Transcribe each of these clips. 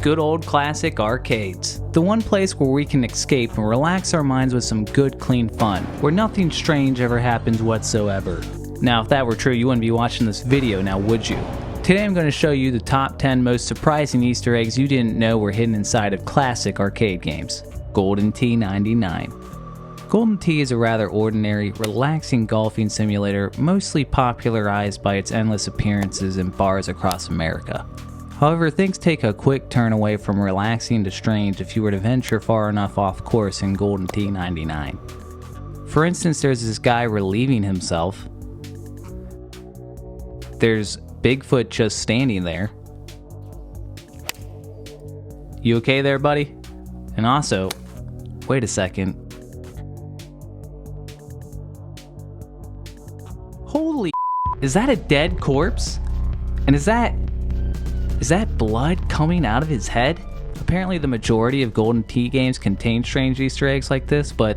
good old classic arcades. The one place where we can escape and relax our minds with some good clean fun, where nothing strange ever happens whatsoever. Now if that were true, you wouldn't be watching this video now, would you? Today I'm going to show you the top 10 most surprising Easter eggs you didn't know were hidden inside of classic arcade games. Golden Tee 99. Golden Tee is a rather ordinary, relaxing golfing simulator mostly popularized by its endless appearances in bars across America. However, things take a quick turn away from relaxing to strange if you were to venture far enough off course in Golden Tee 99. For instance, there's this guy relieving himself. There's Bigfoot just standing there. You okay there, buddy? And also, wait a second. Holy, is that a dead corpse? And is that blood coming out of his head? Apparently the majority of Golden Tee games contain strange Easter eggs like this, but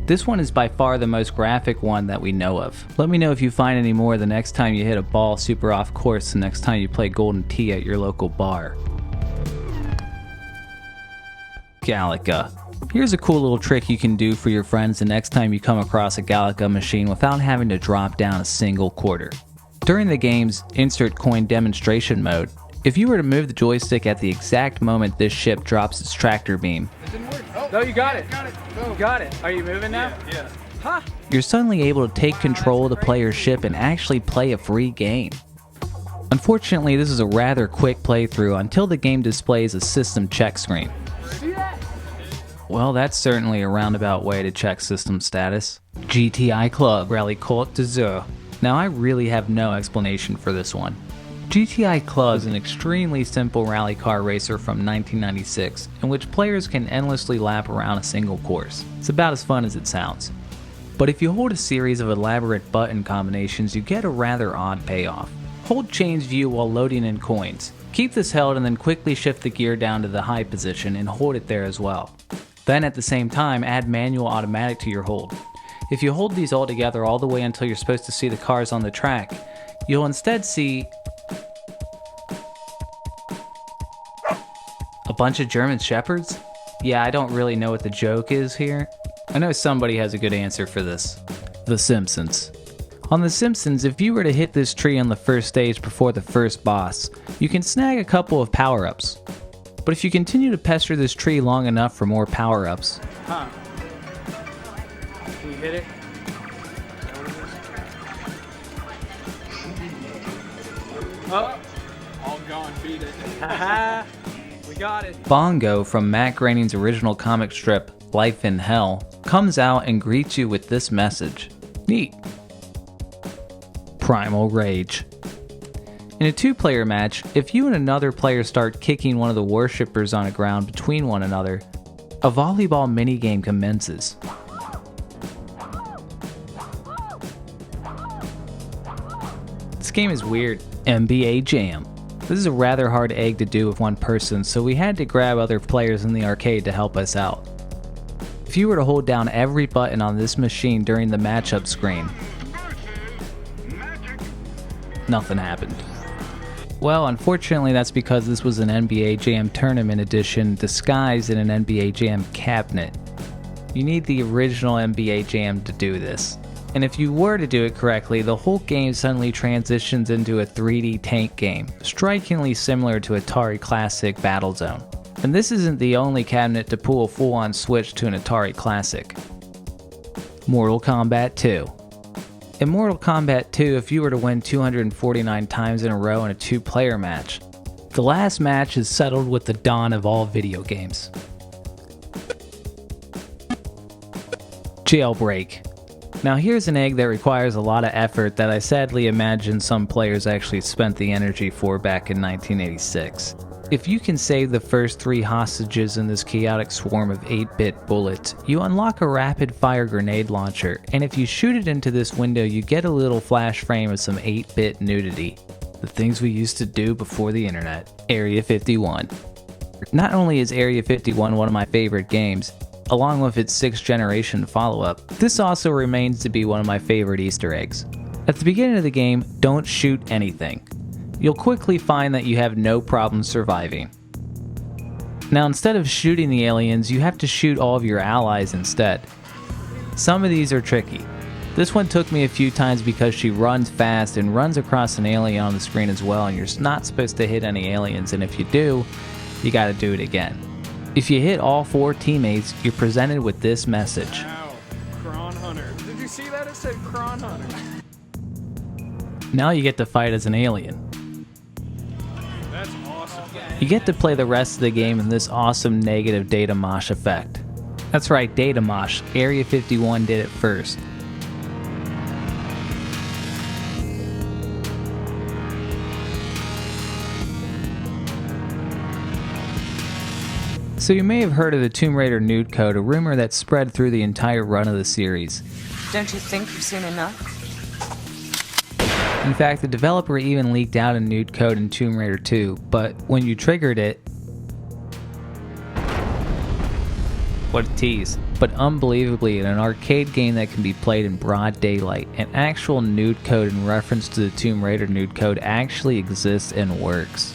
this one is by far the most graphic one that we know of. Let me know if you find any more the next time you hit a ball super off course, the next time you play Golden Tee at your local bar. Galaga. Here's a cool little trick you can do for your friends the next time you come across a Galaga machine without having to drop down a single quarter. During the game's insert coin demonstration mode, if you were to move the joystick at the exact moment this ship drops its tractor beam. It didn't work. Oh, No, you got it. Got it. Go. You got it. Are you moving now? Yeah. Huh? You're suddenly able to take control of the player's ship and actually play a free game. Unfortunately, this is a rather quick playthrough until the game displays a system check screen. See that? Well, that's certainly a roundabout way to check system status. GTI Club Rally Côte d'Azur. Now I really have no explanation for this one. GTI Club is an extremely simple rally car racer from 1996 in which players can endlessly lap around a single course. It's about as fun as it sounds. But if you hold a series of elaborate button combinations, you get a rather odd payoff. Hold change view while loading in coins. Keep this held and then quickly shift the gear down to the high position and hold it there as well. Then at the same time, add manual automatic to your hold. If you hold these all together all the way until you're supposed to see the cars on the track, you'll instead see a bunch of German Shepherds? Yeah, I don't really know what the joke is here. I know somebody has a good answer for this. The Simpsons. On The Simpsons, if you were to hit this tree on the first stage before the first boss, you can snag a couple of power-ups. But if you continue to pester this tree long enough for more power-ups... Huh. Can you hit it? Oh! All gone, beat it. Haha! We got it. Bongo from Matt Groening's original comic strip, Life in Hell, comes out and greets you with this message. Neat. Primal Rage. In a two-player match, if you and another player start kicking one of the worshippers on the ground between one another, a volleyball minigame commences. This game is weird. NBA Jam. This is a rather hard egg to do with one person, so we had to grab other players in the arcade to help us out. If you were to hold down every button on this machine during the matchup screen, nothing happened. Well, unfortunately that's because this was an NBA Jam Tournament edition disguised in an NBA Jam cabinet. You need the original NBA Jam to do this. And if you were to do it correctly, the whole game suddenly transitions into a 3D tank game, strikingly similar to Atari Classic Battlezone. And this isn't the only cabinet to pull a full-on switch to an Atari Classic. Mortal Kombat II. In Mortal Kombat 2, if you were to win 249 times in a row in a two-player match, the last match is settled with the dawn of all video games. Jailbreak. Now here's an egg that requires a lot of effort that I sadly imagine some players actually spent the energy for back in 1986. If you can save the first 3 hostages in this chaotic swarm of 8-bit bullets, you unlock a rapid-fire grenade launcher, and if you shoot it into this window you get a little flash frame of some 8-bit nudity. The things we used to do before the internet. Area 51. Not only is Area 51 one of my favorite games, along with its 6th generation follow-up, this also remains to be one of my favorite Easter eggs. At the beginning of the game, don't shoot anything. You'll quickly find that you have no problem surviving. Now instead of shooting the aliens, you have to shoot all of your allies instead. Some of these are tricky. This one took me a few times because she runs fast and runs across an alien on the screen as well, and you're not supposed to hit any aliens, and if you do, you gotta do it again. If you hit all 4 teammates, you're presented with this message. Wow, Kron Hunter. Did you see that? It said Kron Hunter. Now you get to fight as an alien. That's awesome. You get to play the rest of the game in this awesome negative data mosh effect. That's right, data mosh. Area 51 did it first. So you may have heard of the Tomb Raider nude code, a rumor that spread through the entire run of the series. Don't you think you've seen enough? In fact, the developer even leaked out a nude code in Tomb Raider 2, but when you triggered it... What a tease. But unbelievably, in an arcade game that can be played in broad daylight, an actual nude code in reference to the Tomb Raider nude code actually exists and works.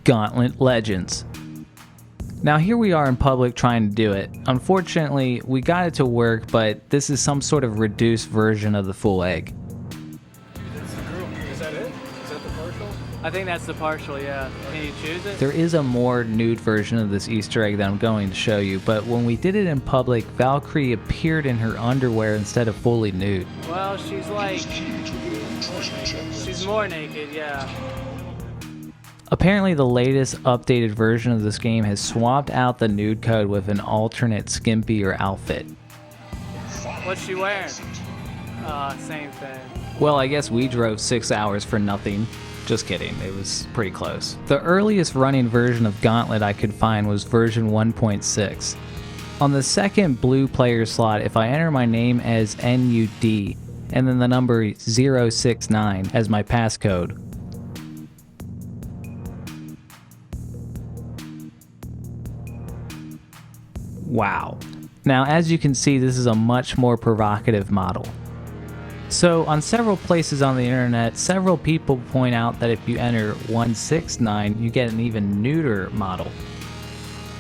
Guantlet Legends. Now here we are in public trying to do it. Unfortunately, we got it to work, but this is some sort of reduced version of the full egg. Is that it? Is that the partial? I think that's the partial, yeah. Can you choose it? There is a more nude version of this Easter egg that I'm going to show you, but when we did it in public, Valkyrie appeared in her underwear instead of fully nude. Well, she's like... She's more naked, yeah. Apparently the latest updated version of this game has swapped out the nude code with an alternate skimpier outfit. What's she wearing? Same thing. Well, I guess we drove 6 hours for nothing. Just kidding, it was pretty close. The earliest running version of Gauntlet I could find was version 1.6. On the second blue player slot, if I enter my name as NUD and then the number 069 as my passcode, wow. Now, as you can see, this is a much more provocative model. So, on several places on the internet, several people point out that if you enter 169, you get an even nuder model.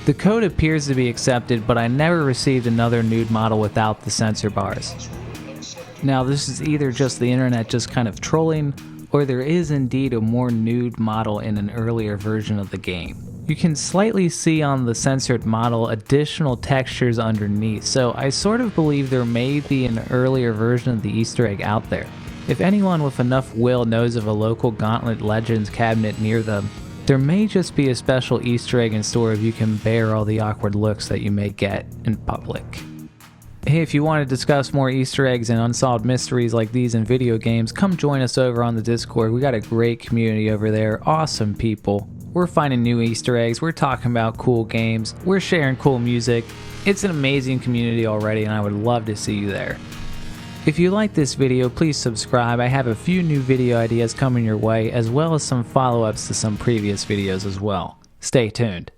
The code appears to be accepted, but I never received another nude model without the censor bars. Now, this is either just the internet just kind of trolling, or there is indeed a more nude model in an earlier version of the game. You can slightly see on the censored model additional textures underneath, so I sort of believe there may be an earlier version of the Easter egg out there. If anyone with enough will knows of a local Guantlet Legends cabinet near them, there may just be a special Easter egg in store if you can bear all the awkward looks that you may get in public. Hey, if you want to discuss more Easter eggs and unsolved mysteries like these in video games, come join us over on the Discord. We got a great community over there, awesome people. We're finding new Easter eggs, we're talking about cool games, we're sharing cool music. It's an amazing community already and I would love to see you there. If you like this video, please subscribe. I have a few new video ideas coming your way, as well as some follow-ups to some previous videos as well. Stay tuned.